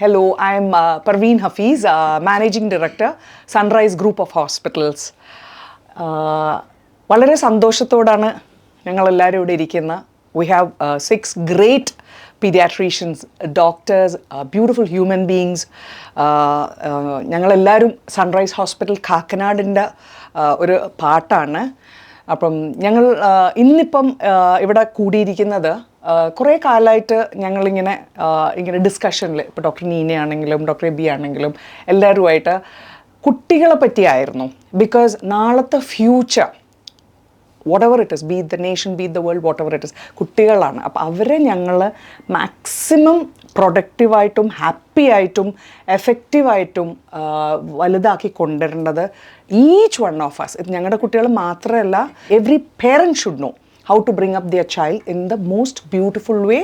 Hello, I am Parveen Hafiz, Managing Director, Sunrise Group of Hospitals. വളരെ സന്തോഷത്തോടാണ് ഞങ്ങളെല്ലാവരും ഇവിടെ ഇരിക്കുന്നത്. We have 6 great pediatricians, doctors, beautiful human beings. ഞങ്ങളെല്ലാവരും sunrise hospital കാക്കനാടിൻ്റെ ഒരു പാർട്ടാണ്. അപ്പം ഞങ്ങൾ ഇന്നിപ്പം ഇവിടെ കൂടിയിരിക്കുന്നത് കുറേ കാലമായിട്ട് ഞങ്ങളിങ്ങനെ ഡിസ്കഷനിൽ ഇപ്പോൾ ഡോക്ടർ നീനയാണെങ്കിലും ഡോക്ടർ എബി ആണെങ്കിലും എല്ലാവരുമായിട്ട് കുട്ടികളെ പറ്റിയായിരുന്നു. ബിക്കോസ് നാളത്തെ future whatever it is, be it the nation, be it the world, whatever it is, കുട്ടികളാണ്. അപ്പോൾ അവരെ ഞങ്ങൾ മാക്സിമം പ്രൊഡക്റ്റീവായിട്ടും ഹാപ്പി ആയിട്ടും എഫക്റ്റീവായിട്ടും വലുതാക്കി കൊണ്ടുവരേണ്ടത് ഈച്ച് വൺ ഓഫ് us. ഇത് ഞങ്ങളുടെ കുട്ടികൾ മാത്രമല്ല, every parent should know how to bring up their child in the most beautiful way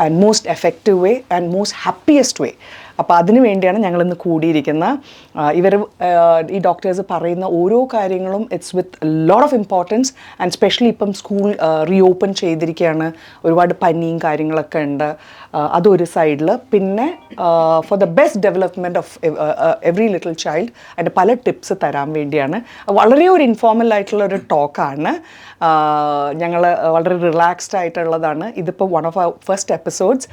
and most effective way and most happiest way. അപ്പോൾ അതിനു വേണ്ടിയാണ് ഞങ്ങളിന്ന് കൂടിയിരിക്കുന്നത്. ഇവർ ഈ ഡോക്ടേഴ്സ് പറയുന്ന ഓരോ കാര്യങ്ങളും it's with lot of importance and specially ഇപ്പം സ്കൂൾ റീഓപ്പൺ ചെയ്തിരിക്കുകയാണ്. ഒരുപാട് പനിയും കാര്യങ്ങളൊക്കെ ഉണ്ട്. അതൊരു സൈഡിൽ. പിന്നെ for the best development of every little child അതിൻ്റെ പല ടിപ്സ് തരാൻ വേണ്ടിയാണ്. വളരെ ഒരു ഇൻഫോർമൽ ആയിട്ടുള്ള ഒരു ടോക്കാണ്. ഞങ്ങൾ വളരെ റിലാക്സ്ഡ് ആയിട്ടുള്ളതാണ്. ഇതിപ്പോൾ one of our first episodes.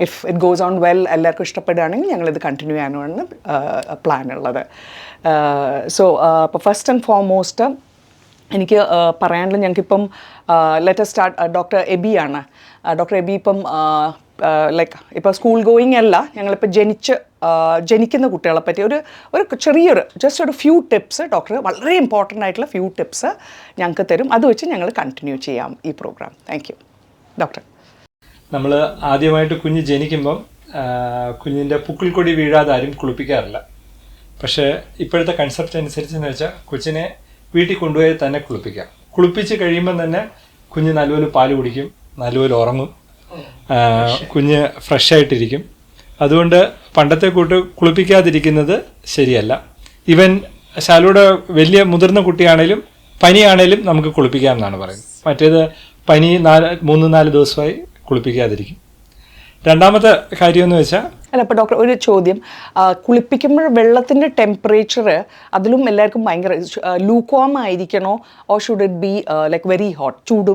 If it goes on well, എല്ലാവർക്കും ഇഷ്ടപ്പെടുകയാണെങ്കിൽ ഞങ്ങളിത് കണ്ടിന്യൂ ചെയ്യാനാണ് പ്ലാൻ ഉള്ളത്. സോ ഇപ്പോൾ ഫസ്റ്റ് ആൻഡ് ഫോർമോസ്റ്റ് എനിക്ക് പറയാനുള്ളത്, ഞങ്ങൾക്കിപ്പം ലെറ്റസ് സ്റ്റാർട്ട് ഡോക്ടർ എബി ആണ്. ഡോക്ടർ എബി ഇപ്പം ലൈക്ക് ഇപ്പോൾ സ്കൂൾ ഗോയിങ് അല്ല, ഞങ്ങളിപ്പോൾ ജനിക്കുന്ന കുട്ടികളെ പറ്റി ഒരു ചെറിയൊരു ജസ്റ്റ് ഒരു ഫ്യൂ ടിപ്സ് ഡോക്ടർ വളരെ ഇമ്പോർട്ടൻ്റ് ആയിട്ടുള്ള ഫ്യൂ ടിപ്സ് ഞങ്ങൾക്ക് തരും. അത് വെച്ച് ഞങ്ങൾ കണ്ടിന്യൂ ചെയ്യാം ഈ പ്രോഗ്രാം. Thank you doctor. നമ്മൾ ആദ്യമായിട്ട് കുഞ്ഞ് ജനിക്കുമ്പം കുഞ്ഞിൻ്റെ പുക്കിൾക്കൊടി വീഴാതെ ആരും കുളിപ്പിക്കാറില്ല. പക്ഷേ ഇപ്പോഴത്തെ കൺസെപ്റ്റ് അനുസരിച്ചെന്ന് വെച്ചാൽ കൊച്ചിനെ വീട്ടിൽ കൊണ്ടുപോയി തന്നെ കുളിപ്പിക്കാം. കുളിപ്പിച്ച് കഴിയുമ്പം തന്നെ കുഞ്ഞ് നല്ലപോലെ പാല് കുടിക്കും, നല്ലപോലെ ഉറങ്ങും, കുഞ്ഞ് ഫ്രഷായിട്ടിരിക്കും. അതുകൊണ്ട് പണ്ടത്തെ കൂട്ട് കുളിപ്പിക്കാതിരിക്കുന്നത് ശരിയല്ല. ഈവൻ ശാലൂടെ വലിയ മുതിർന്ന കുട്ടിയാണേലും പനിയാണേലും നമുക്ക് കുളിപ്പിക്കാം എന്നാണ് പറയുന്നത്. മറ്റേത് പനി 3-4 ദിവസമായി കുളിപ്പിക്കാതിരിക്കും. രണ്ടാമത്തെ കാര്യമെന്ന് വെച്ചാൽ അല്ല, ഇപ്പോൾ ഡോക്ടർ ഒരു ചോദ്യം. കുളിപ്പിക്കുമ്പോൾ വെള്ളത്തിൻ്റെ ടെമ്പറേച്ചർ അതിലും എല്ലാവർക്കും ഭയങ്കര ലൂക്വാം ആയിരിക്കണോ or should it be like very hot? ചൂട്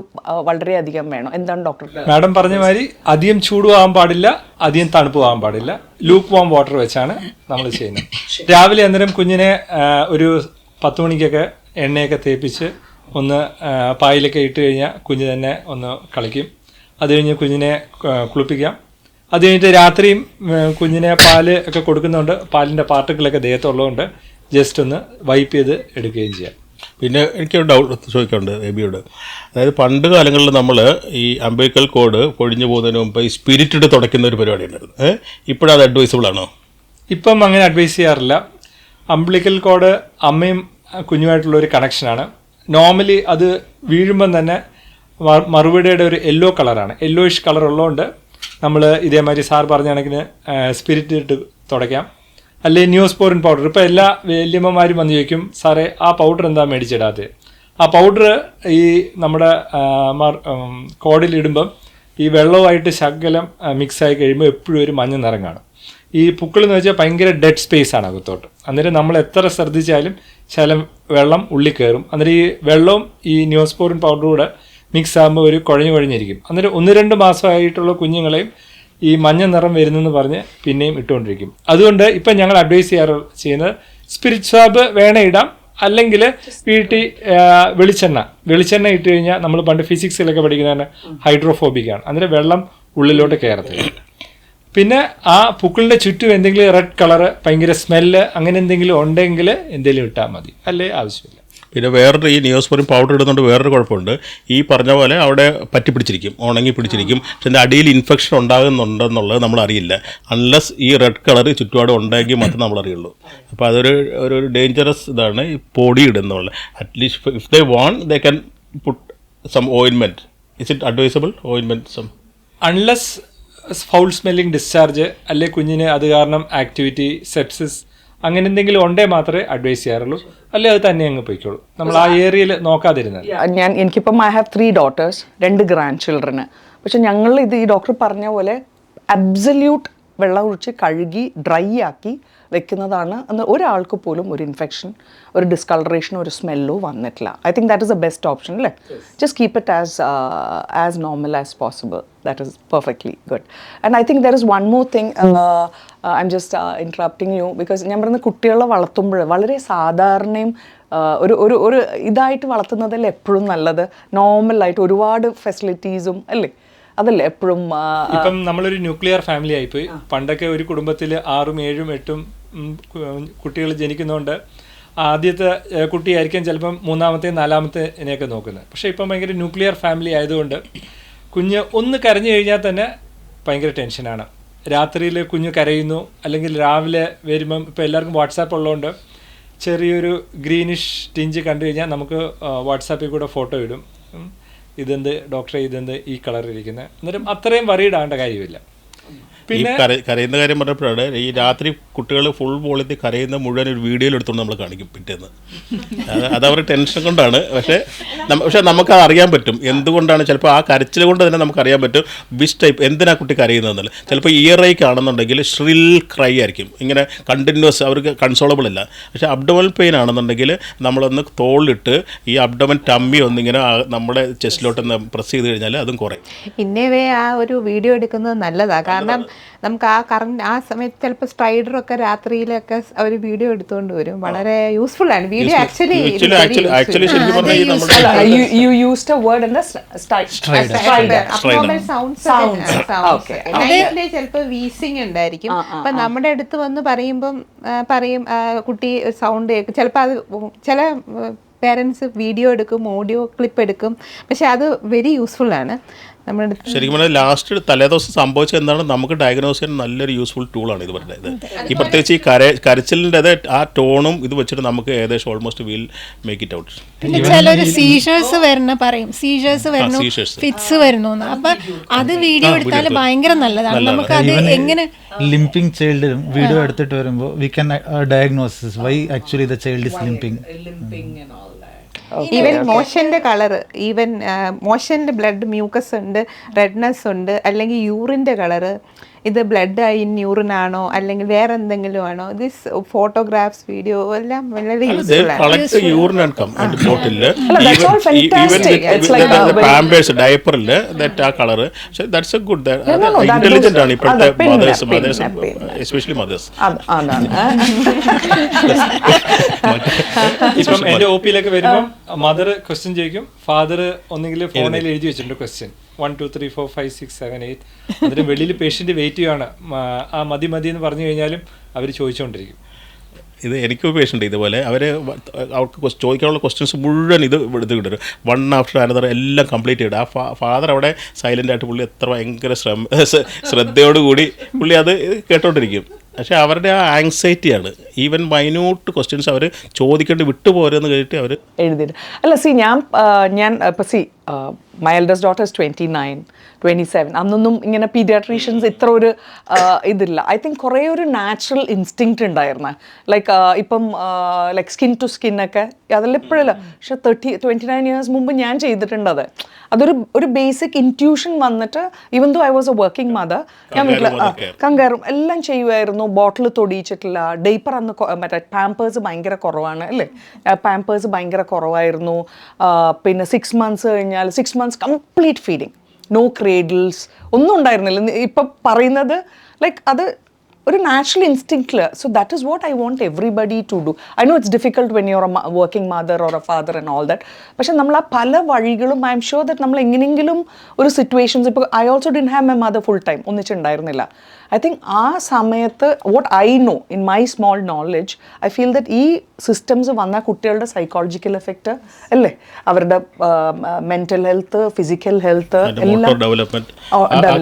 വളരെയധികം വേണോ? എന്താണ് ഡോക്ടർ? മാഡം പറഞ്ഞ മാതിരി അധികം ചൂടും ആകാൻ പാടില്ല, അധികം തണുപ്പും ആകാൻ പാടില്ല. ലൂക്ക് വാം വാട്ടർ വെച്ചാണ് നമ്മൾ ചെയ്യുന്നത്. രാവിലെ അന്നേരം കുഞ്ഞിനെ ഒരു 10 മണിക്കൊക്കെ എണ്ണയൊക്കെ തേപ്പിച്ച് ഒന്ന് പായിലൊക്കെ ഇട്ട് കഴിഞ്ഞാൽ കുഞ്ഞ് തന്നെ ഒന്ന് കളിക്കും. അത് കഴിഞ്ഞ് കുഞ്ഞിനെ കുളിപ്പിക്കാം. അത് കഴിഞ്ഞിട്ട് രാത്രിയും കുഞ്ഞിനെ പാല് ഒക്കെ കൊടുക്കുന്നുണ്ട്. പാലിൻ്റെ പാർട്ടിക്കിളൊക്കെ ദേഹത്തുള്ളതുകൊണ്ട് ജസ്റ്റ് ഒന്ന് വൈപ്പ് ചെയ്ത് എടുക്കുകയും ചെയ്യാം. പിന്നെ എനിക്കൊരു ഡൗട്ട് ചോദിക്കാറുണ്ട് എബിയോട്. അതായത് പണ്ട് കാലങ്ങളിൽ നമ്മൾ ഈ അംബിക്കൽ കോഡ് പൊഴിഞ്ഞു പോകുന്നതിന് മുമ്പ് ഈ സ്പിരിറ്റ് തുടയ്ക്കുന്ന ഒരു പരിപാടി ഉണ്ടായിരുന്നു. ഇപ്പോഴത് അഡ്വൈസബിൾ ആണോ? ഇപ്പം അങ്ങനെ അഡ്വൈസ് ചെയ്യാറില്ല. അംബിക്കൽ കോഡ് അമ്മയും കുഞ്ഞുമായിട്ടുള്ളൊരു കണക്ഷനാണ്. നോർമലി അത് വീഴുമ്പം തന്നെ മറുപടിയുടെ ഒരു യെല്ലോ കളറാണ്. യെല്ലോയിഷ് കളർ ഉള്ളതുകൊണ്ട് നമ്മൾ ഇതേമാതിരി സാർ പറഞ്ഞ കണക്കിന് സ്പിരിറ്റ് ഇട്ട് തുടയ്ക്കാം. അല്ലെങ്കിൽ ന്യൂസ്പോറിൻ പൗഡർ. ഇപ്പോൾ എല്ലാ വല്യമ്മമാരും വന്ന് ചോദിക്കും, സാറേ ആ പൗഡർ എന്താ മേടിച്ചിടാത്തത്? ആ പൗഡർ ഈ നമ്മുടെ കോഡിലിടുമ്പം ഈ വെള്ളവുമായിട്ട് ശകലം മിക്സായി കഴിയുമ്പോൾ എപ്പോഴും ഒരു മഞ്ഞ നിറം കാണും. ഈ പുക്കിളെന്ന് വെച്ചാൽ ഭയങ്കര ഡെഡ് സ്പേസ് ആണ് അകത്തോട്ട്. അന്നേരം നമ്മൾ എത്ര ശ്രദ്ധിച്ചാലും ശകലം വെള്ളം ഉള്ളിൽ കയറും. അന്നേരം ഈ വെള്ളവും ഈ ന്യൂസ്പോറിൻ പൗഡറും കൂടെ മിക്സ് ആകുമ്പോൾ ഒരു കുഴഞ്ഞിരിക്കും. അന്നേരം 1-2 മാസമായിട്ടുള്ള കുഞ്ഞുങ്ങളെയും ഈ മഞ്ഞ നിറം വരുന്നെന്ന് പറഞ്ഞ് പിന്നെയും ഇട്ടുകൊണ്ടിരിക്കും. അതുകൊണ്ട് ഇപ്പം ഞങ്ങൾ അഡ്വൈസ് ചെയ്യുന്നത് സ്പിരിറ്റ് സ്വാബ് വേണേ ഇടാം, അല്ലെങ്കിൽ വീട്ടിൽ വെളിച്ചെണ്ണ ഇട്ട് കഴിഞ്ഞാൽ നമ്മൾ പണ്ട് ഫിസിക്സിലൊക്കെ പഠിക്കുന്നതാണ് ഹൈഡ്രോഫോബിക്കാണ്. അന്നേരം വെള്ളം ഉള്ളിലോട്ട് കയറത്തില്ല. പിന്നെ ആ പുക്കിളിൻ്റെ ചുറ്റും എന്തെങ്കിലും റെഡ് കളറ് ഭയങ്കര സ്മെല്ല് അങ്ങനെ എന്തെങ്കിലും ഉണ്ടെങ്കിൽ എന്തെങ്കിലും ഇട്ടാൽ മതി, അല്ലേ ആവശ്യമില്ല. പിന്നെ വേറൊരു ഈ ന്യൂസ്പോറിൻ പൗഡർ ഇടുന്നതുകൊണ്ട് വേറൊരു കുഴപ്പമുണ്ട്. ഈ പറഞ്ഞ പോലെ അവിടെ പറ്റി പിടിച്ചിരിക്കും, ഉണങ്ങി പിടിച്ചിരിക്കും. പക്ഷെ അതിൻ്റെ അടിയിൽ ഇൻഫെക്ഷൻ ഉണ്ടാകുന്നുണ്ടെന്നുള്ളത് നമ്മൾ അറിയില്ല. അൺലെസ് ഈ റെഡ് കളർ ചുറ്റുപാട് ഉണ്ടെങ്കിൽ മാത്രമേ നമ്മൾ അറിയുള്ളൂ. അപ്പോൾ അതൊരു ഡേഞ്ചറസ് ഇതാണ് ഈ പൊടി ഇടുന്നുള്ളത്. At least if they want they can put some ointment. Is it advisable ointment some? Unless foul smelling discharge അല്ലെ കുഞ്ഞിന് അത് കാരണം ആക്ടിവിറ്റി സെപ്സിസ് അങ്ങനെ എന്തെങ്കിലും ഉണ്ടേ മാത്രമേ അഡ്വൈസ് ചെയ്യാറുള്ളൂ, അല്ലെ അത് തന്നെ അങ്ങ് പോയിക്കോളൂ. നമ്മൾ ആ ഏരിയയിൽ നോക്കാതിരുന്നത്. എനിക്കിപ്പം ഐ ഹാവ് 3 daughters, 2 ഗ്രാൻഡ് ചിൽഡ്രന്. പക്ഷെ ഞങ്ങൾ ഈ ഡോക്ടർ പറഞ്ഞ പോലെ അബ്സല്യൂട്ട് വെള്ളം ഒഴിച്ച് കഴുകി ഡ്രൈ ആക്കി വെക്കുന്നതാണ്. അന്ന് ഒരാൾക്ക് പോലും ഒരു ഇൻഫെക്ഷൻ, ഒരു ഡിസ്കളറേഷൻ, ഒരു സ്മെല്ലോ വന്നിട്ടില്ല. I think that is a best option അല്ലേ. Just keep it as normal as possible. That is perfectly good. And I think there is one more thing. I am just interrupting you because ഞാൻ പറയുന്ന കുട്ടികളെ വളർത്തുമ്പോൾ വളരെ സാധാരണയും ഒരു ഇതായിട്ട് വളർത്തുന്നതല്ലേ എപ്പോഴും നല്ലത്. നോർമലായിട്ട് ഒരുപാട് ഫെസിലിറ്റീസും അല്ലേ, അതല്ലേ എപ്പോഴും. ഇപ്പം നമ്മളൊരു ന്യൂക്ലിയർ ഫാമിലി ആയിപ്പോയി. പണ്ടൊക്കെ ഒരു കുടുംബത്തിൽ 6, 7, 8 കുട്ടികൾ ജനിക്കുന്നതുകൊണ്ട് ആദ്യത്തെ കുട്ടിയായിരിക്കും ചിലപ്പം 3ാമത്തെ 4ാമത്തെനെയൊക്കെ നോക്കുന്നത്. പക്ഷേ ഇപ്പം ഭയങ്കര ന്യൂക്ലിയർ ഫാമിലി ആയതുകൊണ്ട് കുഞ്ഞ് ഒന്ന് കരഞ്ഞു കഴിഞ്ഞാൽ തന്നെ ഭയങ്കര ടെൻഷനാണ്. രാത്രിയിൽ കുഞ്ഞ് കരയുന്നു, അല്ലെങ്കിൽ രാവിലെ വരുമ്പം ഇപ്പോൾ എല്ലാവർക്കും വാട്സാപ്പ് ഉള്ളതുകൊണ്ട് ചെറിയൊരു ഗ്രീനിഷ് ടിഞ്ച് കണ്ടു കഴിഞ്ഞാൽ നമുക്ക് വാട്സാപ്പിൽ കൂടെ ഫോട്ടോ ഇടും. ഇതെന്ത് ഡോക്ടറെ, ഇതെന്ത് ഈ കളറിലിരിക്കുന്നത്. അന്നേരം അത്രയും വറീഡ് ആവേണ്ട കാര്യമില്ല. പിന്നെ കരയുന്ന കാര്യം പറഞ്ഞപ്പോഴാണ് ഈ രാത്രി കുട്ടികൾ ഫുൾ വോളിയത്തിൽ കരയുന്ന മുഴുവൻ ഒരു വീഡിയോയിൽ എടുത്തുകൊണ്ട് നമ്മൾ കാണിക്കും പിറ്റേന്ന്. അത് അവരുടെ ടെൻഷൻ കൊണ്ടാണ്. പക്ഷേ നമുക്ക് അറിയാൻ പറ്റും എന്തുകൊണ്ടാണ്. ചിലപ്പോൾ ആ കരച്ചിൽ കൊണ്ട് തന്നെ നമുക്ക് അറിയാൻ പറ്റും വിച്ച് ടൈപ്പ്, എന്തിനാ കുട്ടി കരയുന്നതെന്നല്ല. ചിലപ്പോൾ ഇയർ ഐ കാണുന്നുണ്ടെങ്കിൽ ഷ്രിൽ ക്രൈ ആയിരിക്കും, ഇങ്ങനെ കണ്ടിന്യൂസ്, അവർക്ക് കൺസോളബിൾ അല്ല. പക്ഷേ അബ്ഡോമൽ പെയിൻ ആണെന്നുണ്ടെങ്കിൽ നമ്മളൊന്ന് തോളിലിട്ട് ഈ അബ്ഡോമൻ ടമ്മി ഒന്നിങ്ങനെ നമ്മുടെ ചെസ്റ്റിലോട്ടൊന്ന് പ്രസ് ചെയ്ത് കഴിഞ്ഞാൽ അതും കുറയും. ഇന്നേവേ ആ ഒരു വീഡിയോ എടുക്കുന്നത് നല്ലതാണ്. കാരണം നമുക്ക് ആ സമയത്ത് ചിലപ്പോൾ സ്ട്രൈഡറൊക്കെ രാത്രിയിലൊക്കെ ഒരു വീഡിയോ എടുത്തുകൊണ്ട് വരും. വളരെ യൂസ്ഫുൾ ആണ് വീഡിയോ. ആക്ച്വലി ചിലപ്പോൾ വീസിങ് ഉണ്ടായിരിക്കും. അപ്പൊ നമ്മുടെ അടുത്ത് വന്ന് പറയും കുട്ടി സൗണ്ട് കേൾക്കും. ചിലപ്പോൾ അത് ചില പേരൻസ് വീഡിയോ എടുക്കും, ഓഡിയോ ക്ലിപ്പ് എടുക്കും. പക്ഷെ അത് വെരി യൂസ്ഫുൾ ആണ്. ശരിക്കും പറഞ്ഞാൽ ലാസ്റ്റ് തലേദിവസം സംഭവിച്ചത് എന്താണ് നമുക്ക് ഡയഗ്നോസ് ചെയ്യാൻ നല്ലൊരു യൂസ്ഫുൾ ടൂളാണ് ഇത് പറയുന്നത്. ഈ പ്രത്യേകിച്ച് ഈ കരച്ചിലിൻ്റെ ആ ടോണും ഇത് വെച്ചിട്ട് നമുക്ക് ഏകദേശം almost will make it out. പിന്നെ ചിലൊരു സീഷേഴ്സ് വരുന്ന പറയും, സീഷേഴ്സ് വരുന്നു, ഫിറ്റ്സ് വരുന്നു. അപ്പൊ അത് വീഡിയോ എടുത്താൽ ഭയങ്കര നല്ലതാണ്. നമുക്ക് അത് എങ്ങനെ ലിംപിംഗ് ചൈൽഡിലും വീഡിയോ എടുത്തിട്ട് വരുമ്പോൾ we can diagnosis why actually the child is limping. Even മോഷന്റെ കളർ, ഈവൻ മോഷന്റെ ബ്ലഡ് മ്യൂക്കസ് ഉണ്ട്, റെഡ്നെസ് ഉണ്ട്, അല്ലെങ്കിൽ യൂറിന്റെ കളറ്, ഇത് ബ്ലഡ് ഇൻ യൂറിൻ ആണോ അല്ലെങ്കിൽ വേറെ എന്തെങ്കിലും ആണോ, ദിസ് ഫോട്ടോഗ്രാഫ്സ് വീഡിയോ എല്ലാം വളരെ യൂസ്ഫുൾ ആണ് ഇപ്പോഴത്തെ എസ്പെഷ്യലി മദേഴ്സ്. ഇപ്പം എന്റെ ഒ പിയിലൊക്കെ വരുമ്പോൾ മദർ ക്വസ്റ്റ്യൻ ചോദിക്കും, ഫാദർ ഒന്നെങ്കിൽ ഫോണിൽ എഴുതി വെച്ചിട്ടുണ്ട് ക്വസ്റ്റ്യൻ 1 2 3 4 5 6 7 8. അതിന് വെളിയിൽ പേഷ്യന്റ് വെയിറ്റ് ചെയ്യുകയാണ്. ആ മതി എന്ന് പറഞ്ഞു കഴിഞ്ഞാലും അവർ ചോദിച്ചുകൊണ്ടിരിക്കും. ഇത് എനിക്കൊരു പേഷ്യൻ്റ് ഇതുപോലെ അവർക്ക് ചോദിക്കാനുള്ള ക്വസ്റ്റ്യൻസ് മുഴുവൻ ഇത് കിട്ടും, വൺ ആഫ്റ്റർ അനദർ എല്ലാം കംപ്ലീറ്റ് ചെയ്തിട്ട്. ആ ഫാദർ അവിടെ സൈലൻ്റ് ആയിട്ട് പുള്ളി എത്ര ഭയങ്കര ശ്രദ്ധയോടുകൂടി പുള്ളി അത് കേട്ടോണ്ടിരിക്കും. പക്ഷേ അവരുടെ ആ ആങ്സൈറ്റിയാണ്. ഈവൻ മൈന്യൂട്ട് ക്വസ്റ്റ്യൻസ് അവർ ചോദിക്കേണ്ടി വിട്ടുപോരെന്ന് കേട്ടിട്ട് അവർ എഴുതിയിട്ട്. അല്ല ഞാൻ ഇപ്പോൾ മൈ എൽഡസ്റ്റ് ഡോട്ടർ ഇസ് 29, 27. അന്നൊന്നും ഇങ്ങനെ പീഡിയാട്രീഷ്യൻസ് ഇത്ര ഒരു ഇതില്ല. ഐ തിങ്ക് കുറേ ഒരു നാച്ചുറൽ ഇൻസ്റ്റിങ്ക്റ്റ് ഉണ്ടായിരുന്നു. ഇപ്പം സ്കിൻ ടു സ്കിൻ ഒക്കെ അതെല്ലാം ഇപ്പോഴല്ല, പക്ഷെ 29 years മുമ്പ് ഞാൻ ചെയ്തിട്ടുണ്ട്. അതൊരു ബേസിക് ഇൻറ്റ്യൂഷൻ വന്നിട്ട്, even though I was a working mother, ഞാൻ വീട്ടിൽ കങ്കയറും എല്ലാം ചെയ്യുമായിരുന്നു. ബോട്ടിൽ തൊടിയിച്ചിട്ടില്ല. ഡേപ്പർ അന്ന് മറ്റേ പാമ്പേഴ്സ് ഭയങ്കര കുറവാണ് അല്ലേ, പാമ്പേഴ്സ് ഭയങ്കര കുറവായിരുന്നു. പിന്നെ 6 months കഴിഞ്ഞാൽ 6 months complete feeding, no cradles ഒന്നും ഉണ്ടായിരുന്നില്ല. ഇപ്പം പറയുന്നത് അത് ഒരു നാച്ചുറൽ ഇൻസ്റ്റിങ്ക്റ്റിൽ. So that is what I want everybody to do. I know it's difficult when your a working mother or a father and all that. പക്ഷെ നമ്മൾ ആ പല വഴികളും, ഐ എം ഷുവർ ദാറ്റ് നമ്മൾ എങ്ങനെയെങ്കിലും ഒരു സിറ്റുവേഷൻസ്, ഇപ്പോൾ I also didn't have my mother full time, ഒന്നിച്ചുണ്ടായിരുന്നില്ല. ഐ തിങ്ക് ആ സമയത്ത് what I know in my small knowledge, I feel that ഈ സിസ്റ്റംസ് വന്ന കുട്ടികളുടെ സൈക്കോളജിക്കൽ എഫക്റ്റ് അല്ലേ, അവരുടെ മെന്റൽ ഹെൽത്ത്, ഫിസിക്കൽ ഹെൽത്ത് എല്ലാം ഡെവലപ്മെന്റ്.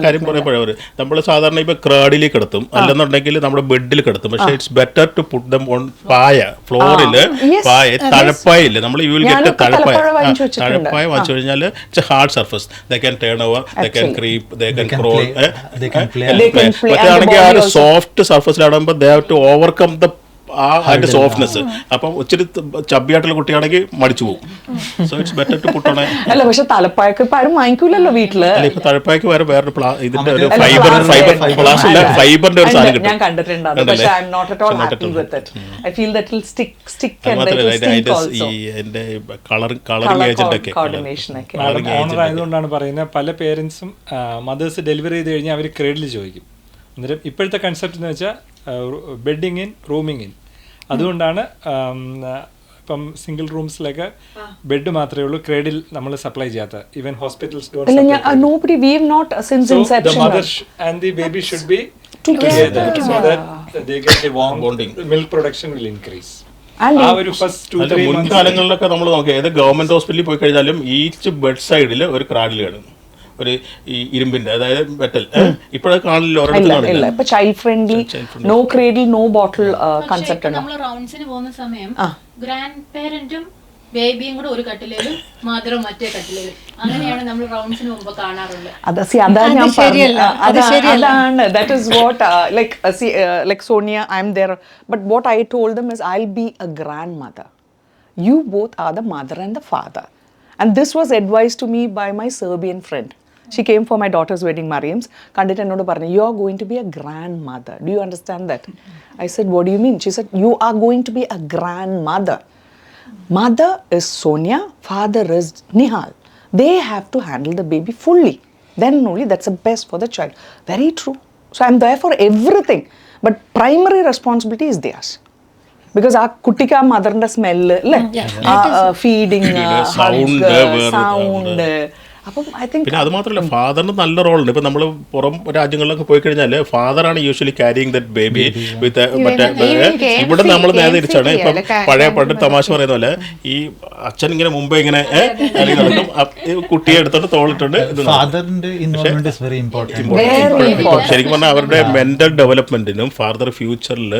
കാര്യം പറയുമ്പോഴവർ നമ്മൾ സാധാരണ ഇപ്പൊ ക്രാഡിലേക്ക് കിടത്തും, അല്ലെന്നുണ്ടെങ്കിൽ നമ്മുടെ ബെഡിൽ കിടത്തും. പക്ഷേ it's better to put them on ഫ്ലോറില്, തഴപ്പായില്ലേ, നമ്മൾ യു വിൽ ഗെറ്റ് തഴപ്പായ വാങ്ങിച്ചു കഴിഞ്ഞാൽ it's hard surface. They can turn over, they can creep, they can crawl. മറ്റാണെങ്കിൽ ആ ഒരു സോഫ്റ്റ് സർഫസിലാടുമ്പോൾ they have to overcome the അതിന്റെ സോഫ്റ്റ്നെസ്. അപ്പം ഒത്തിരി ചബ്ബിയായിട്ടുള്ള കുട്ടിയാണെങ്കിൽ മടിച്ചു പോകും. So it's better to put on a. അല്ല പക്ഷെ തലപ്പായൊക്കെ ഇപ്പൊ ആരും വാങ്ങിക്കൂലല്ലോ വീട്ടില്. ഇപ്പൊ തലപ്പായ്ക്ക് വേറൊരു ഇതിന്റെ ഒരു ഫൈബറിന്റെ ഒരു സാധനം കിട്ടും. ഞാൻ കണ്ടിട്ടുണ്ട് അത്. പക്ഷെ I am not at all happy with it. I feel that will stick and it will stick also. എന്റെ കളറിംഗ് ഏജന്റ് ഒക്കെ കോർഡിനേഷൻ ഒക്കെ. ഓണർ ആയതുകൊണ്ടാണ് പറയുന്നത്, പല പേരൻസും മദേഴ്സ് ഡെലിവറി ചെയ്ത് കഴിഞ്ഞാൽ അവർ ക്രെഡിൽ ചോദിക്കും. അന്നേരം ഇപ്പോഴത്തെ കൺസെപ്റ്റ് എന്ന് വെച്ചാൽ ബെഡിങ് ഇൻ റൂമിങ് ഇൻ. അതുകൊണ്ടാണ് ഇപ്പം സിംഗിൾ റൂംസിലൊക്കെ ബെഡ് മാത്രമേ ഉള്ളൂ, ക്രെഡിൽ നമ്മൾ സപ്ലൈ ചെയ്യാത്ത. Even hospitals nobody we have not since inception. The mother and the baby should be together so that they get a warm bonding. Milk production will increase. ആ ഒരു first 2-3 months മുൻകാലങ്ങളിലൊക്കെ നമ്മൾ നോക്കുക, ഏത് government ഹോസ്പിറ്റലിൽ പോയി കഴിഞ്ഞാലും each bed സൈഡിൽ ഒരു ക്രാഡിൽ കാണും, ഒരു ഈ ഇരുമ്പിന്റെ, അതായത് മെറ്റൽ. ഇപ്പോഴൊക്കെ കാണില്ല, ഇല്ല. ഇപ്പൊ child friendly, no cradle no bottle concept ആണ്. നമ്മൾ റൗണ്ട്സിന് പോകുന്ന സമയം ഗ്രാൻഡ് പേരന്റും ബേബിയും കൂടെ ഒരു കട്ടിലേലും മദറും മറ്റേ കട്ടിലേലും, അങ്ങനെയാണ് നമ്മൾ റൗണ്ട്സിന് മുമ്പ് കാണാറുള്ളത്. അതാണ് ഞാൻ അതാണ് that is what like Sonia I M there, but what I told dum is I will be A grand mother. You both are the mother and the father. And this was advised to me by my Serbian friend. She came for my daughter's wedding, Mariam's. Kandit ennodu parnu, you are going to be a grandmother. Do you understand that? I said, what do you mean? She said, you are going to be a grandmother. Mother is Sonia, father is Nihal. They have to handle the baby fully. Then only that's the best for the child. Very true. So I'm there for everything. But primary responsibility is theirs. Because ആ കുട്ടിക്ക് ആ മദറിന്റെ smell അല്ലേ, feeding, sound. അപ്പം I think പിന്നെ അത് മാത്രമല്ല, ഫാദറിന് നല്ല റോളുണ്ട്. ഇപ്പം നമ്മൾ പുറം രാജ്യങ്ങളിലൊക്കെ പോയി കഴിഞ്ഞാൽ ഫാദറാണ് യൂഷ്വലി ക്യാരിങ് ദറ്റ് ബേബി വിത്ത് മറ്റേ. ഇവിടെ നമ്മൾ നേരെ തിരിച്ചാണ്. ഇപ്പം പഴയ പണ്ട് തമാശ പറയുന്ന പോലെ ഈ അച്ഛൻ ഇങ്ങനെ മുമ്പേ ഇങ്ങനെ നടക്കും, കുട്ടിയെ എടുത്തോണ്ട് തോളിട്ടുണ്ട്. ശരിക്കും പറഞ്ഞാൽ അവരുടെ മെന്റൽ ഡെവലപ്മെന്റിനും ഫാദർ ഫ്യൂച്ചറിൽ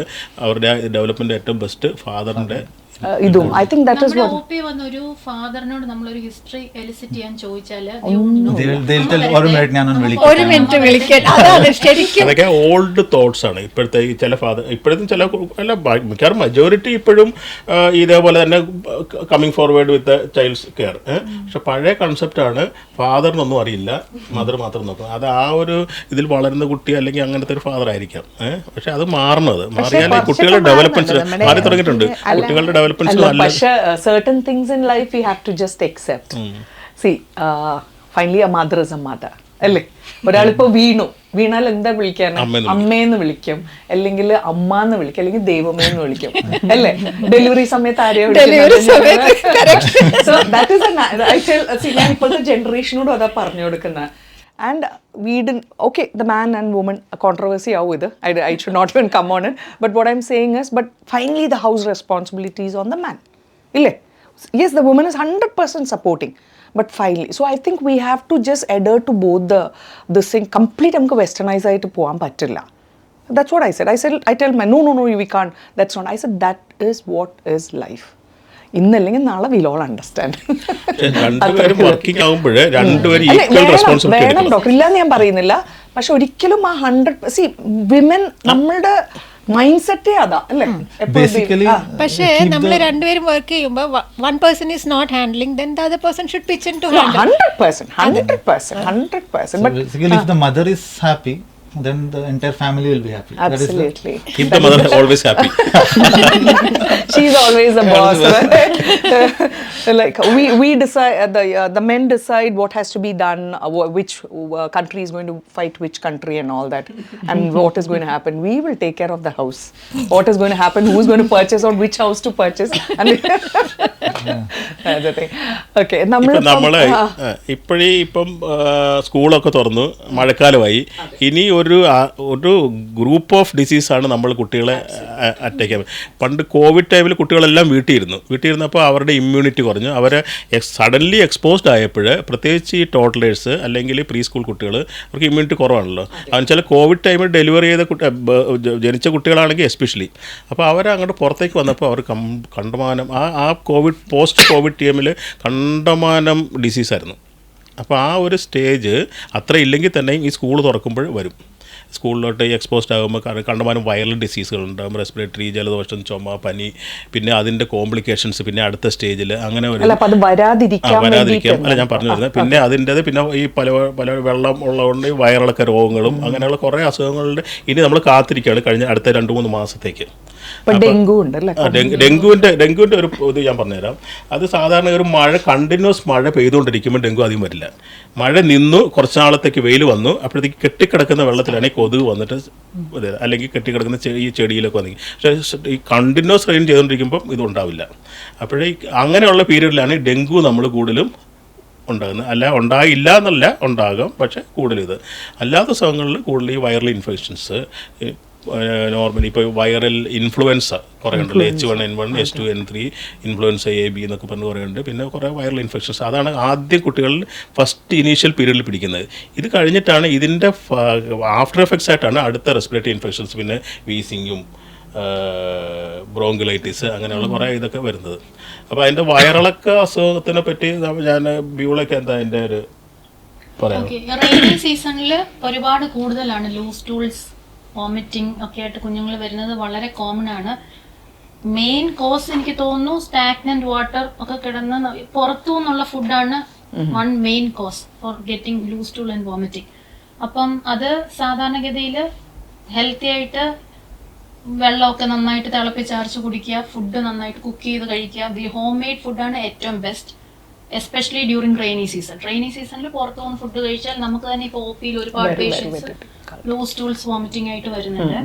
അവരുടെ ഡെവലപ്മെന്റ് ഏറ്റവും ബെസ്റ്റ് ഫാദറിന്റെ ഇതും. I think that is what. ഒപ്പി വന്ന ഒരു ഫാദറിനോട് നമ്മൾ ഒരു ഹിസ്റ്ററി എലിസിറ്റ് ചെയ്യാൻ ചോദിച്ചാൽ ഒരു മിനിറ്റ് വിളിക്കാൻ, ശരിക്കും അതൊക്കെ ഓൾഡ് തോട്ട്സ് ആണ്. ഇപ്പോഴത്തെ ചില ഫാദർ ഇപ്പോഴത്തെ ചില അല്ല മിക്കവാറും മജോറിറ്റി ഇപ്പോഴും ഇതേപോലെ തന്നെ കമ്മിങ് ഫോർവേഡ് വിത്ത് ചൈൽഡ്സ് കെയർ. പക്ഷെ പഴയ കൺസെപ്റ്റാണ്, ഫാദറിനൊന്നും അറിയില്ല, മദർ മാത്രം നോക്കും. അത് ആ ഒരു ഇതിൽ വളരുന്ന കുട്ടി അല്ലെങ്കിൽ അങ്ങനത്തെ ഒരു ഫാദർ ആയിരിക്കാം. പക്ഷെ അത് മാറണത് മാറിയാൽ കുട്ടികളുടെ ഡെവലപ്മെന്റ്സ് മാറി തുടങ്ങിയിട്ടുണ്ട്. കുട്ടികളുടെ ഡെവലപ്മെന്റ്സ് പക്ഷെ certain things in life we have to just accept. See, finally a mother is a mother. അല്ലേ? ഒരാളിപ്പോ വീണാൽ എന്താ വിളിക്കാൻ? അമ്മേന്ന് വിളിക്കും, അല്ലെങ്കിൽ അമ്മാന്ന് വിളിക്കും, അല്ലെങ്കിൽ ദൈവമേന്ന് വിളിക്കും, അല്ലേ? ഡെലിവറി സമയത്ത് ആരെയോ സോ ദാറ്റ് ഈസ് ഞാൻ ഇപ്പോഴത്തെ ജനറേഷനോടും അതാ പറഞ്ഞു കൊടുക്കുന്നത്. And we didn't, okay, the man and woman controversy out with it. I should not even come on it. But what I'm saying is, but finally the house responsibility is on the man. Yes, the woman is 100% supporting. But finally, so I think we have to just adhere to both the thing. Complete നമുക്ക് westernise ആയിട്ട് പോകാൻ പറ്റില്ല. That's what I said. I tell my, no, we can't. That's not. I said, that is what is life. ഇന്നല്ലെങ്കിൽ നാളെ will all understand. വേണം doctor, ഇല്ലാന്ന് ഞാൻ പറയുന്നില്ല. പക്ഷെ ഒരിക്കലും ആ 100 വിമൻ നമ്മളുടെ മൈൻഡ് സെറ്റേ അതാ അല്ലേ. പക്ഷേ നമ്മൾ രണ്ടുപേരും വർക്ക് ചെയ്യുമ്പോൾ one person is not handling, then the other person should pitch in to handle. 100%. But basically if the mother is happy, then the entire family will be happy. Absolutely. Keep the mother always happy. She's always the boss. Like we decide, the men decide what has to be done, which country is going to fight which country and all that, and what is going to happen. We will take care of the house. What is going to happen, who is going to purchase or which house to purchase. And that's the thing. Okay, നമ്മള് ഇപ്പം സ്കൂളൊക്കെ തുറന്നു, മഴക്കാലമായി. ഇനി ഒരു group of ഡിസീസാണ് നമ്മൾ കുട്ടികളെ attack ചെയ്യാൻ. പണ്ട് കോവിഡ് ടൈമിൽ കുട്ടികളെല്ലാം വീട്ടിലിരുന്നപ്പോൾ അവരുടെ ഇമ്മ്യൂണിറ്റി കുറഞ്ഞു. അവർ സഡൻലി എക്സ്പോസ്ഡ് ആയപ്പോൾ, പ്രത്യേകിച്ച് ഈ ടോട്ട്ലേഴ്സ് അല്ലെങ്കിൽ പ്രീ സ്കൂൾ കുട്ടികൾ, അവർക്ക് ഇമ്മ്യൂണിറ്റി കുറവാണല്ലോ. എന്നുവെച്ചാൽ കോവിഡ് ടൈമിൽ ഡെലിവറി ചെയ്ത ജനിച്ച കുട്ടികളാണെങ്കിൽ എസ്പെഷ്യലി. അപ്പോൾ അവരങ്ങോട്ട് പുറത്തേക്ക് വന്നപ്പോൾ അവർ കണ്ടമാനം ആ പോസ്റ്റ് കോവിഡ് ടൈമിൽ കണ്ടമാനം ഡിസീസായിരുന്നു. അപ്പോൾ ആ ഒരു സ്റ്റേജ് അത്ര ഇല്ലെങ്കിൽ തന്നെയും ഈ സ്കൂൾ തുറക്കുമ്പോൾ വരും. സ്കൂളിലോട്ട് എക്സ്പോസ്ഡ് ആകുമ്പോൾ കണ്ടമാനം വൈറൽ ഡിസീസുകളുണ്ടാകും, റെസ്പിറേറ്ററി, ജലദോഷം, ചുമ, പനി, പിന്നെ അതിൻ്റെ കോംപ്ലിക്കേഷൻസ്, പിന്നെ അടുത്ത സ്റ്റേജിൽ അങ്ങനെ ഒരു വരാതിരിക്കാം അല്ല ഞാൻ പറഞ്ഞു വരുന്നത്. പിന്നെ അതിൻ്റെത് പിന്നെ ഈ പല വെള്ളം ഉള്ളതുകൊണ്ട് ഈ വയറിളക്ക രോഗങ്ങളും അങ്ങനെയുള്ള കുറേ അസുഖങ്ങളുണ്ട്. ഇനി നമ്മൾ കാത്തിരിക്കുകയാണ് കഴിഞ്ഞ അടുത്ത 2-3 മാസത്തേക്ക്. ഡെങ്കുവിൻ്റെ ഒരു ഇത് ഞാൻ പറഞ്ഞുതരാം. അത് സാധാരണ ഒരു മഴ കണ്ടിന്യൂസ് മഴ പെയ്തുകൊണ്ടിരിക്കുമ്പോൾ ഡെങ്കു അധികം വരില്ല. മഴ നിന്നു കുറച്ച് നാളത്തേക്ക് വെയിൽ വന്നു, അപ്പോഴത്തേക്ക് കെട്ടിക്കിടക്കുന്ന വെള്ളത്തിലാണെങ്കിൽ കൊതുക് വന്നിട്ട് അല്ലെങ്കിൽ കെട്ടിക്കിടക്കുന്ന ഈ ചെടിയിലൊക്കെ വന്നെങ്കിൽ. പക്ഷേ ഈ കണ്ടിന്യൂസ് റെയിൻ ചെയ്തുകൊണ്ടിരിക്കുമ്പം ഇതുണ്ടാവില്ല. അപ്പോഴേ അങ്ങനെയുള്ള പീരീഡിലാണ് ഡെങ്കു നമ്മൾ കൂടുതലും ഉണ്ടാകുന്നത്. അല്ല ഉണ്ടായില്ല എന്നല്ല, ഉണ്ടാകും, പക്ഷേ കൂടുതൽ ഇത്. അല്ലാത്ത സമയങ്ങളിൽ കൂടുതൽ ഈ വൈറൽ ഇൻഫെക്ഷൻസ് നോർമലി ഇപ്പോൾ വൈറൽ ഇൻഫ്ലുവൻസ കുറേ ഉണ്ടല്ലോ, H1N1, H2N3, ഇൻഫ്ലുവൻസ AB എന്നൊക്കെ പറഞ്ഞ് കുറേ ഉണ്ട്. പിന്നെ കുറേ വൈറൽ ഇൻഫെക്ഷൻസ്, അതാണ് ആദ്യം കുട്ടികളിൽ ഫസ്റ്റ് ഇനീഷ്യൽ പീരീഡിൽ പിടിക്കുന്നത്. ഇത് കഴിഞ്ഞിട്ടാണ് ഇതിൻ്റെ ആഫ്റ്റർ എഫക്ട്സ് ആയിട്ടാണ് അടുത്ത റെസ്പിറേറ്ററി ഇൻഫെക്ഷൻസ്, പിന്നെ വീസിങ്ങും ബ്രോങ്കിലൈറ്റിസ് അങ്ങനെയുള്ള കുറേ ഇതൊക്കെ വരുന്നത്. അപ്പോൾ അതിൻ്റെ വയറിളക്ക അസുഖത്തിനെ പറ്റി ഞാൻ ബ്യൂളൊക്കെ എന്താ അതിൻ്റെ ഒരു പറയാം. റെയിനി സീസണിൽ ഒരുപാട് കൂടുതലാണ് ലൂസ് ടൂൾസ്, വോമിറ്റിംഗ് ഒക്കെ ആയിട്ട് കുഞ്ഞുങ്ങൾ വരുന്നത് വളരെ കോമൺ ആണ്. മെയിൻ കോസ് എനിക്ക് തോന്നുന്നു സ്റ്റാഗ്നന്റ് വാട്ടർ ഒക്കെ കിടന്ന് പുറത്തു നിന്നുള്ള ഫുഡാണ് one main cause for getting loose stool and vomiting. അപ്പം അത് സാധാരണഗതിയിൽ ഹെൽത്തി ആയിട്ട് വെള്ളമൊക്കെ നന്നായിട്ട് തിളപ്പിച്ചാർച്ച് കുടിക്കുക, ഫുഡ് നന്നായിട്ട് കുക്ക് ചെയ്ത് കഴിക്കുക. ദി ഹോം മെയ്ഡ് ഫുഡാണ് ഏറ്റവും best, especially during rainy season. Rainy സീസണിൽ പുറത്തു പോകുന്ന ഫുഡ് കഴിച്ചാൽ നമുക്ക് തന്നെ ഇപ്പോൾ OP-യിൽ ഒരുപാട് പേഷ്യൻസ് ലൂസ് ടൂൾസ് വോമിറ്റിംഗ് ആയിട്ട് വരുന്നുണ്ട്.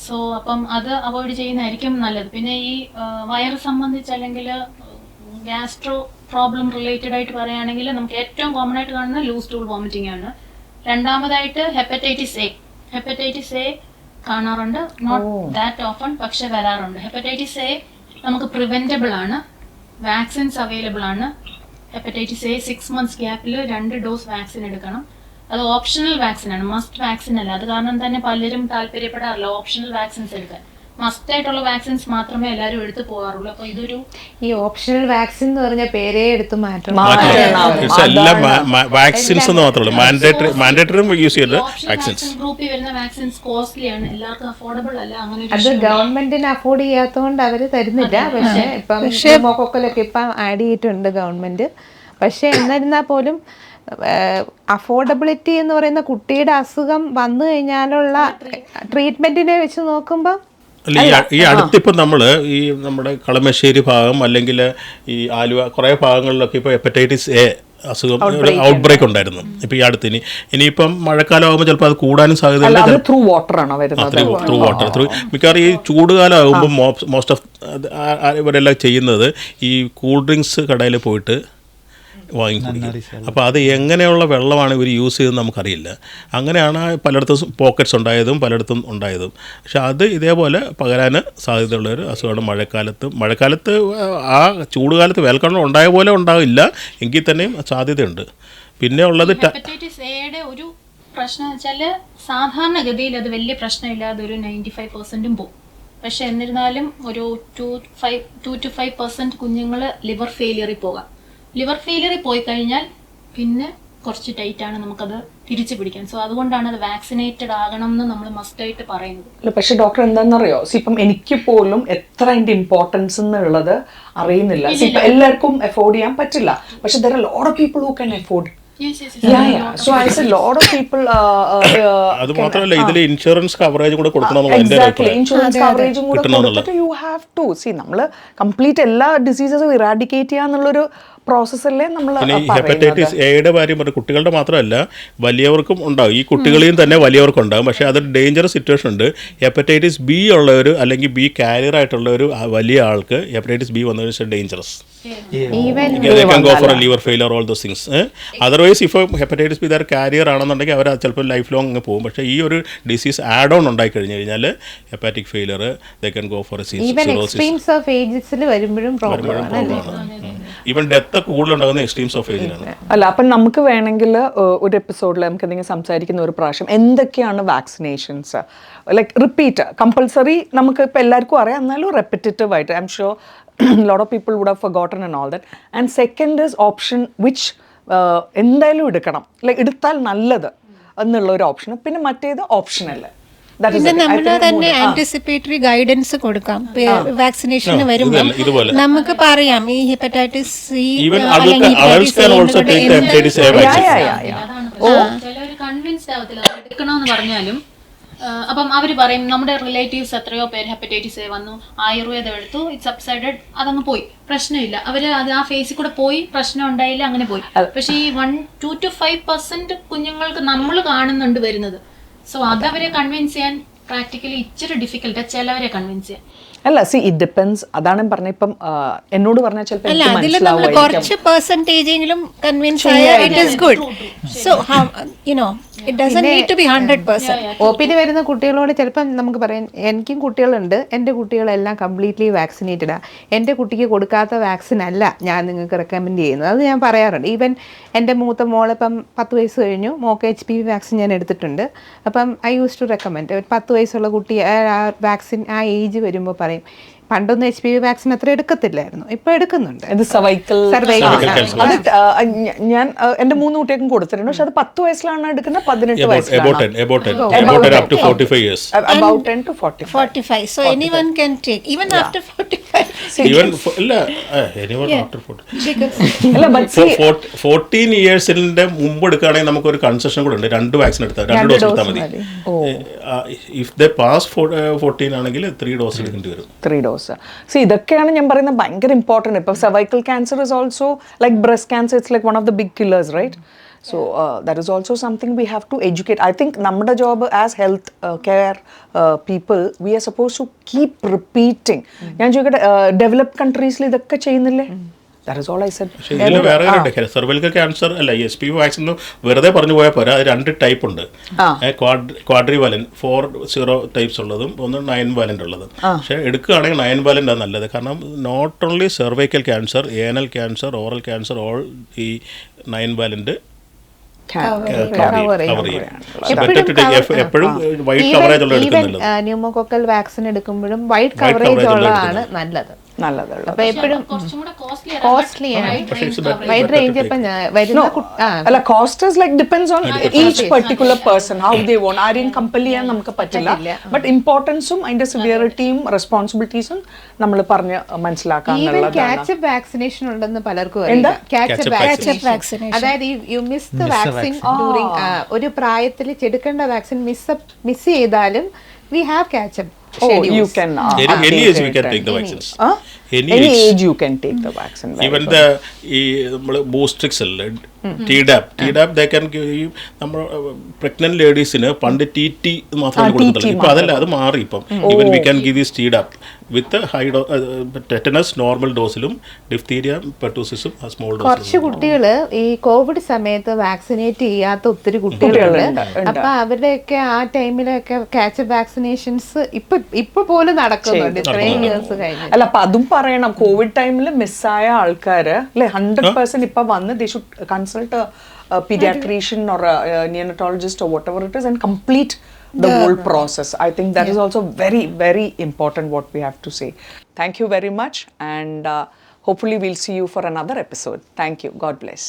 സോ അപ്പം അത് അവോയ്ഡ് ചെയ്യുന്നതായിരിക്കും നല്ലത്. പിന്നെ ഈ വയറ് സംബന്ധിച്ച് അല്ലെങ്കിൽ ഗ്യാസ്ട്രോ പ്രോബ്ലം റിലേറ്റഡ് ആയിട്ട് പറയുകയാണെങ്കിൽ നമുക്ക് ഏറ്റവും കോമൺ ആയിട്ട് കാണുന്ന ലൂസ് ടൂൾ വോമിറ്റിംഗ് ആണ്. രണ്ടാമതായിട്ട് ഹെപ്പറ്റൈറ്റിസ് എ കാണാറുണ്ട്, നോട്ട് ദാറ്റ് ഓഫൺ, പക്ഷെ വരാറുണ്ട്. ഹെപ്പറ്റൈറ്റിസ് എ നമുക്ക് പ്രിവെന്റബിൾ ആണ്, വാക്സിൻസ് അവൈലബിൾ ആണ്. ഹെപ്പറ്റൈറ്റിസ് എ 6 months ഗ്യാപ്പിൽ 2 ഡോസ് വാക്സിൻ എടുക്കണം. അത് ഓപ്ഷണൽ വാക്സിൻ ആണ്, മസ്റ്റ് വാക്സിൻ അല്ല. അത് കാരണം തന്നെ പലരും താല്പര്യപ്പെടാറില്ല ഓപ്ഷണൽ വാക്സിൻസ് എടുക്കാൻ. മസ്റ്റ് ആയിട്ടുള്ള വാക്സിൻസ് മാത്രമേ എല്ലാവരും എടുത്തു പോകാറുള്ളൂ. അപ്പൊ ഇതൊരു ഈ ഓപ്ഷണൽ വാക്സിൻ എന്ന് പറഞ്ഞ പേരേ എടുത്ത് മാറ്റണം. എല്ലാം വാക്സിൻസ് എന്ന് മാത്രമല്ല, മാൻഡേറ്ററി യൂസ് ചെയ്യുന്ന വാക്സിൻസ്. ഗ്രൂപ്പിൽ വരുന്ന വാക്സിൻസ് കോസ്റ്റ്ലി ആണ്, എല്ലാവർക്കും അഫോർഡബിൾ അല്ല. അങ്ങനെ അത് ഗവൺമെന്റിന് അഫോർഡ് ചെയ്യാത്തതുകൊണ്ട് അവര് തരുന്നില്ല. പക്ഷെ ഇപ്പം മോക്കോക്കലൊക്കെ ഇപ്പം ആഡ് ചെയ്തിട്ടുണ്ട് ഗവൺമെന്റ്. പക്ഷെ എന്നിരുന്നാൽ പോലും അഫോർഡബിലിറ്റി എന്ന് പറയുന്ന കുട്ടിയുടെ അസുഖം വന്നു കഴിഞ്ഞാലുള്ള ട്രീറ്റ്മെന്റിനെ വെച്ച് നോക്കുമ്പോൾ അല്ല, ഈ അടുത്തിപ്പോൾ നമ്മൾ ഈ നമ്മുടെ കളമശ്ശേരി ഭാഗം അല്ലെങ്കിൽ ഈ ആലുവ കുറേ ഭാഗങ്ങളിലൊക്കെ ഇപ്പോൾ ഹെപ്പറ്റൈറ്റിസ് എ അസുഖം ഔട്ട് ബ്രേക്ക് ഉണ്ടായിരുന്നു. ഇപ്പോൾ ഈ അടുത്ത് ഇനിയിപ്പം മഴക്കാലം ആകുമ്പോൾ ചിലപ്പോൾ അത് കൂടാനും സാധ്യതയുണ്ട്. ത്രൂ വാട്ടർ മിക്കവാറും ഈ ചൂടുകാലം ആകുമ്പോൾ മോസ്റ്റ് ഓഫ് ഇവരെല്ലാം ചെയ്യുന്നത് ഈ കൂൾ ഡ്രിങ്ക്സ് കടയിൽ പോയിട്ട് വാങ്ങിക്കുടിക്കും. അപ്പോൾ അത് എങ്ങനെയുള്ള വെള്ളമാണ് ഇവർ യൂസ് ചെയ്തതെന്ന് നമുക്കറിയില്ല. അങ്ങനെയാണ് പലയിടത്തും പോക്കറ്റ്സ് ഉണ്ടായതും പലയിടത്തും ഉണ്ടായതും. പക്ഷെ അത് ഇതേപോലെ പകരാൻ സാധ്യതയുള്ളൊരു അസുഖമാണ് മഴക്കാലത്ത് ആ ചൂടുകാലത്ത് വേൽക്കണം ഉണ്ടായ പോലെ ഉണ്ടാവില്ല, എങ്കിൽ തന്നെയും സാധ്യതയുണ്ട്. പിന്നെ ഉള്ളത് ഹെപ്പറ്റൈറ്റിസ് എയുടെ ഒരു പ്രശ്നം വെച്ചാൽ സാധാരണഗതിയിൽ അത് വലിയ പ്രശ്നമില്ലാതെ ഒരു 95% പോകും. പക്ഷെ എന്നിരുന്നാലും ഒരു 2 to 5% കുഞ്ഞുങ്ങൾ ലിവർ ഫെയിലിയറിൽ പോകാം. ലിവർ ഫെയിലിയറിൽ പോയി കഴിഞ്ഞാൽ പിന്നെ കുറച്ച് ടൈറ്റാണ് നമുക്കത് തിരിച്ചു പിടിക്കാൻ. സോ അതുകൊണ്ടാണ് അത് വാക്സിനേറ്റഡ് ആകണം എന്ന് നമ്മൾ മസ്റ്റായിട്ട് പറയുന്നത്. അല്ല, പക്ഷെ ഡോക്ടർ എന്താണെന്നറിയോ, ഇപ്പം എനിക്ക് പോലും എത്ര അതിൻ്റെ ഇമ്പോർട്ടൻസ് എന്നുള്ളത് അറിയുന്നില്ല. ഇപ്പം എല്ലാവർക്കും അഫോർഡ് ചെയ്യാൻ പറ്റില്ല, പക്ഷെ there are a lot of people who can afford. So I said lot of people അത് മാത്രമല്ല ഇതിൽ ഇൻഷുറൻസ് കവറേജ് കൂടെ കൊടുക്കണമെന്നുള്ള ഇൻഷുറൻസ് കവറേജും കൂടെ കൊടുത്തിട്ട് യു ഹാവ് ടു സി നമ്മൾ കംപ്ലീറ്റ് എല്ലാ ഡിസീസസും ഇറാഡിക്കേറ്റ് ചെയ്യാന്നുള്ളൊരു പ്രോസസ്സല്ലേ നമ്മൾ. ഹെപ്പറ്റൈറ്റിസ് എയുടെ കാര്യം പറഞ്ഞ കുട്ടികളുടെ മാത്രമല്ല വലിയവർക്കും ഉണ്ടാകും. ഈ കുട്ടികളെയും തന്നെ വലിയവർക്കും ഉണ്ടാകും. പക്ഷേ അതൊരു ഡേഞ്ചറസ് സിറ്റുവേഷൻ ഉണ്ട്. ഹെപ്പറ്റൈറ്റിസ് ബി ഉള്ളവർ അല്ലെങ്കിൽ ബി കാരിയർ ആയിട്ടുള്ള ഒരു വലിയ ആൾക്ക് ഹെപ്പറ്റൈറ്റിസ് ബി വന്നത് വെച്ചാൽ dangerous. They can go for a liver failure, all those things. Otherwise, if hepatitis B carrier ആണെന്നുണ്ടെങ്കിൽ അവർ ചിലപ്പോൾ ലൈഫ് ലോങ് അങ്ങ് പോകും. പക്ഷേ ഈ ഒരു ഡിസീസ് ആഡ് ഓൺ ഉണ്ടായി കഴിഞ്ഞു കഴിഞ്ഞാൽ hepatic failure they can go for a cirrhosis. Even death കൂടുതലുണ്ടാകുന്ന എക്സ്ട്രീംസ് ഓഫ് ഏജിലാണ്. അല്ല, അപ്പം നമുക്ക് വേണമെങ്കിൽ ഒരു എപ്പിസോഡിൽ നമുക്ക് എന്തെങ്കിലും സംസാരിക്കുന്ന ഒരു പ്രാവശ്യം എന്തൊക്കെയാണ് വാക്സിനേഷൻസ്, ലൈക്ക് റിപ്പീറ്റ് കമ്പൾസറി നമുക്ക് ഇപ്പം എല്ലാവർക്കും അറിയാം, എന്നാലും റെപ്പിറ്റേറ്റീവ് ആയിട്ട് I am sure lot of people would have forgotten and all that. And second is option which എന്തായാലും എടുക്കണം, ലൈക്ക് എടുത്താൽ നല്ലത്. എന്നുള്ള ഒരു ഓപ്ഷൻ, പിന്നെ മറ്റേത് ഓപ്ഷണൽ. പിന്നെ നമ്മൾ തന്നെ ആന്റിസിപ്പേറ്ററി ഗൈഡൻസ് കൊടുക്കാം വാക്സിനേഷന് വരുമ്പോൾ. ഇതുപോലെ നമുക്ക് പറയാം ഈ ഹെപ്പറ്റൈറ്റിസ് സി Even അല്ലെങ്കിൽ adults can also take the hepatitis A vaccine. ചിലവർ കൺവിൻസ്ഡ് ആവത്തില്ല എടുക്കണമെന്ന് പറഞ്ഞാലും. അപ്പം അവർ പറയും നമ്മുടെ റിലേറ്റീവ്സ് എത്രയോ പേര് ഹെപ്പറ്റൈറ്റിസ് എ വന്നു, ആയുർവേദം എടുത്തു, ഇറ്റ് സബ്സൈഡഡ്, അതങ്ങ് പോയി, പ്രശ്നമില്ല. അവര് അത് ആ ഫേസിൽ കൂടെ പോയി, പ്രശ്നം ഉണ്ടായില്ല, അങ്ങനെ പോയി. പക്ഷെ ഈ 2 to 5% കുഞ്ഞുങ്ങൾക്ക് നമ്മൾ കാണുന്നുണ്ട് വരുന്നത്. സോ അതവരെ കൺവിൻസ് ചെയ്യാൻ പ്രാക്ടിക്കലി ഇച്ചിരി ഡിഫിക്കൽട്ടാ ചിലവരെ കൺവിൻസ് ചെയ്യാൻ. അല്ല, സി ഇറ്റ് ഡിപ്പെൻസ്. അതാണ് പറഞ്ഞ ഇപ്പം എന്നോട് പറഞ്ഞാൽ ചിലപ്പോൾ അല്ല, എനിക്ക് അതിൽ നമ്മൾ മനസ്സിലാവുമായിരിക്കും. കുറച്ച് പെർസെന്റേജെങ്കിലും കൺവിൻസ് ആയാൽ it is good. So it doesn't need to be 100%. OPD വരുന്ന കുട്ടികളോട് ചിലപ്പം നമുക്ക് പറയാം, എനിക്കും കുട്ടികളുണ്ട്, എൻ്റെ കുട്ടികളെല്ലാം കംപ്ലീറ്റ്ലി വാക്സിനേറ്റഡാണ്, എൻ്റെ കുട്ടിക്ക് കൊടുക്കാത്ത വാക്സിൻ അല്ല ഞാൻ നിങ്ങൾക്ക് റെക്കമെൻഡ് ചെയ്യുന്നത്. അത് ഞാൻ പറയാറുണ്ട്. ഈവൻ എൻ്റെ മൂത്ത മോളിപ്പം 10 വയസ്സ് കഴിഞ്ഞു, മോക്ക് HPV വാക്സിൻ ഞാൻ എടുത്തിട്ടുണ്ട്. അപ്പം ഐ യൂസ് ടു റെക്കമെൻഡ്. 10 വയസ്സുള്ള കുട്ടി ആ വാക്സിൻ ആ ഏജ് വരുമ്പോൾ പറയും, പണ്ടൊന്നും HPV വാക്സിൻ അത്ര എടുക്കത്തില്ലായിരുന്നു, ഇപ്പൊ എടുക്കുന്നുണ്ട്. ഇത് cervical cancer. അത് ഞാൻ എൻ്റെ 3 കുട്ടികൾക്കും കൊടുത്തിട്ടുണ്ട്. പക്ഷെ അത് 10 വയസ്സിലാണ് എടുക്കുന്നത്, 18 വയസ്സിലാണ്. About 10 up to 45 years. About 10 to 45. 45. So anyone can take, even after 45. Even anyone after 40. Because അല്ല, but see, 14 ഇയേഴ്സിന്റെ മുമ്പ് എടുക്കുകയാണെങ്കിൽ നമുക്ക് ഒരു കൺസെഷൻ കൂടെ ഉണ്ട്. 2 വാക്സിൻ എടുത്താൽ 2 ഡോസ് എടുത്താൽ മതി. ഇഫ് ദ പാസ് 14 ആണെങ്കിൽ 3 ഡോസ് എടുക്കേണ്ടി വരും. 3 ഡോസ്. സി ഇതൊക്കെയാണ് ഞാൻ പറയുന്നത് ഭയങ്കര ഇമ്പോർട്ടൻറ്റ്. ഇപ്പം cervical cancer is also like breast cancer, it's like one of the big killers, right? So that is also something we have to educate. I think നമ്മുടെ job as health care people, we are supposed to keep repeating. ഞാൻ ചോദിക്കട്ടെ, developed കൺട്രീസിൽ ഇതൊക്കെ ചെയ്യുന്നില്ലേ? That is all I said. പക്ഷേ ഇതിൽ വേറെ cervical cancer അല്ല, HPV vaccine വെറുതെ പറഞ്ഞു പോയാൽ പോരാ. അത് 2 ടൈപ്പ് ഉണ്ട്. ക്വാഡ്രിവാലന്റ് 4 ടൈപ്സ് ഉള്ളതും 9 വാലന്റ് ഉള്ളതും. പക്ഷേ എടുക്കുകയാണെങ്കിൽ 9 വാലന്റ് ആണ് നല്ലത്. കാരണം not only cervical cancer, anal cancer, oral cancer, all ഈ 9 വാലന്റ് എപ്പോഴും വൈഡ് കവറേജ് ഉള്ള എടുക്കുന്നുണ്ട്. ന്യൂമോകോക്കൽ വാക്സിൻ എടുക്കുമ്പോഴും വൈഡ് കവറേജ് ഉള്ളതാണ് നല്ലത്. നല്ലതുള്ളത്. എപ്പോഴും കുറച്ചും കൂടെ കോസ്റ്റ്ലി ആണ്. വൈഡ് റേഞ്ച് ഇപ്പം വരുന്ന അല്ല, cost like depends on each particular person how they want. ആരെയും കമ്പൽ ചെയ്യാൻ നമുക്ക് പറ്റില്ല. ബട്ട് ഇമ്പോർട്ടൻസും അതിന്റെ സിവിയറിറ്റിയും റെസ്പോൺസിബിലിറ്റീസും നമ്മൾ പറഞ്ഞ് മനസ്സിലാക്കാൻ. ഈവൻ ക്യാച്ചപ്പ് വാക്സിനേഷൻ ഉണ്ടെന്ന് പലർക്കും അറിയില്ല. ക്യാച്ചപ്പ് വാക്സിനേഷൻ, അതായത് you miss the vaccine during ഒരു പ്രായത്തിൽ എടുക്കേണ്ട വാക്സിൻ മിസ് ചെയ്താലും we have catch-up schedules. You can any age we can take the vaccines. Any age you can take the vaccine. Even the നമ്മൾ ബൂസ്റ്ററിക്സ് അല്ലേ, TDAP they can give you. നമ്മൾ pregnant ലേഡീസിന് പണ്ട് TT മാത്രമേ കൊടുത്തുള്ളൂ. ഇപ്പം അതല്ല, അത് മാറി. ഇപ്പം even we can give this TDAP with high tetanus normal ഡോസിലും ഡിഫ്തീരിയ പെർട്ടൂസിസും സ്മോൾ ഡോസിലും. കുറച്ച് കുട്ടികൾ ഈ കോവിഡ് സമയത്ത് വാക്സിനേറ്റ് ചെയ്യാത്ത ഒത്തിരി കുട്ടികളുണ്ട്. അപ്പൊ അവരുടെയൊക്കെ ആ ടൈമിലൊക്കെ ക്യാച്ചപ്പ് വാക്സിനേഷൻസ് ഇപ്പൊ പോലും നടക്കുന്നുണ്ട് ഇത്രയും ഇയേഴ്സ് കഴിഞ്ഞ്. അല്ല, അപ്പൊ അതും പറയണം. കോവിഡ് ടൈമിൽ മിസ്സായ ആൾക്കാർ അല്ലെ 100% ഇപ്പൊ വന്ന് they should consult pediatrician or a neonatologist or whatever it is and complete the whole process. I think that is also very, very important what we have to say. Thank you very much, and hopefully we'll see you for another episode. Thank you. God bless.